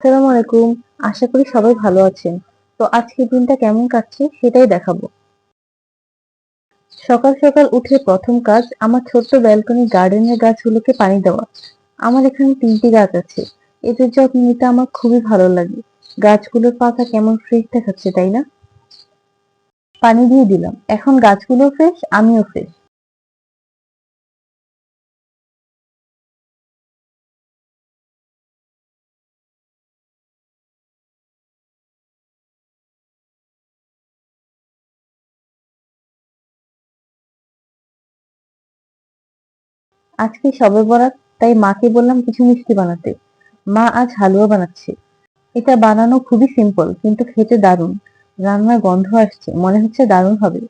আসসালামু আলাইকুম। আশা করি সবাই ভালো আছেন। তো আজকের দিনটা কেমন কাটছে সেটাই দেখাবো। সকাল সকাল উঠে প্রথম কাজ আমার ছোট্ট ব্যালকনি গার্ডেনের গাছগুলোকে পানি দেওয়া। আমার এখানে ৩টি গাছ আছে। এদের যত্ন নিতে আমার খুবই ভালো লাগে। গাছগুলোর পাতা কেমন ফ্রেশ দেখাচ্ছে, তাই না? পানি দিয়ে দিলাম। এখন গাছগুলো ফ্রেশ, আমিও ফ্রেশ। আজকে শবে বরাত, তাই মাকে বললাম কিছু মিষ্টি বানাতে। মা আজ হালুয়া বানাচ্ছে। এটা বানানো খুবই সিম্পল কিন্তু খেতে দারুণ। রান্নার গন্ধ আসছে, মনে হচ্ছে দারুণ হবে।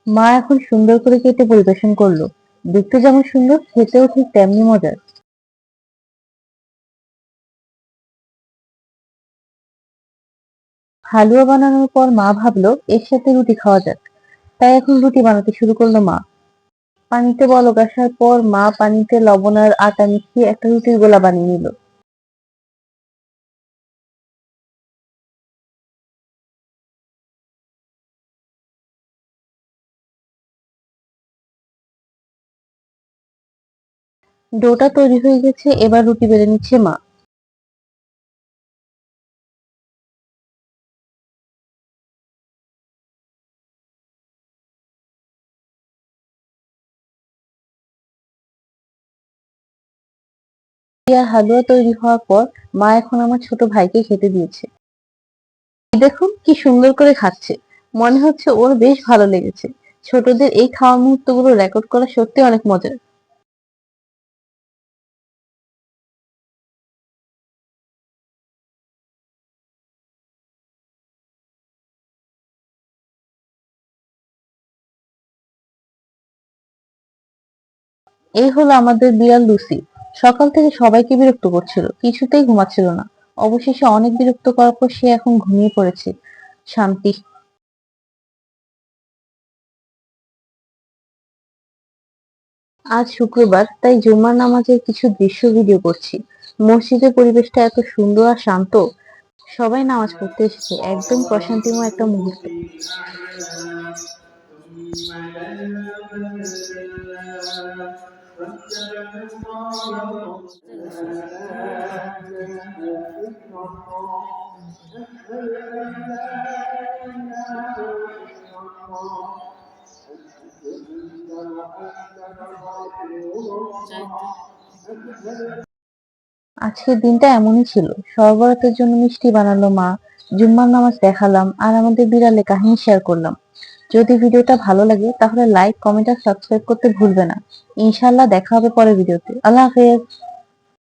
মা এখন সুন্দর করে কেটে পরিবেশন করলো। দেখতে যেমন সুন্দর, খেতেও ঠিক তেমনি মজার। হালুয়া বানানোর পর মা ভাবলো এর সাথে রুটি খাওয়া যাক। তাই এখন রুটি বানাতে শুরু করলো মা। পানিতে বলক আসার পর মা পানিতে লবণ আর আটা মিশিয়ে একটা রুটির গোলা বানিয়ে নিল। ডোটা তৈরি হয়ে গেছে, এবার রুটি বেলে নিচ্ছে মা। আর হালুয়া তৈরি হওয়ার পর মা এখন আমার ছোট ভাইকে খেতে দিয়েছে। দেখুন কি সুন্দর করে খাচ্ছে, মনে হচ্ছে ওর বেশ ভালো লেগেছে। ছোটদের এই খাওয়ার মুহূর্তগুলো রেকর্ড করা সত্যি অনেক মজার। এই হলো আমাদের বিড়াল লুসি। সকাল থেকে সবাইকে বিরক্ত করছিল, কিছুতেই ঘুমাচ্ছিল না। অবশেষে অনেক বিরক্ত করার পর সে এখন ঘুমিয়ে পড়েছে। শান্তি। আজ শুক্রবার, তাই জুমার নামাজের কিছু দৃশ্য ভিডিও করছি। মসজিদের পরিবেশটা এত সুন্দর আর শান্ত। সবাই নামাজ পড়তে এসেছে, একদম প্রশান্তিময় একটা মুহূর্ত। আজকের দিনটা এমনই ছিল। সরবরাতের জন্য মিষ্টি বানালো মা, জুম্মার নামাজ দেখালাম, আর আমাদের বিড়ালে কাহিনী শেয়ার করলাম। যদি ভিডিওটা ভালো লাগে তাহলে লাইক, কমেন্ট আর সাবস্ক্রাইব করতে ভুলবে না। ইনশাআল্লাহ দেখা হবে পরের ভিডিওতে। আল্লাহ হাফেজ।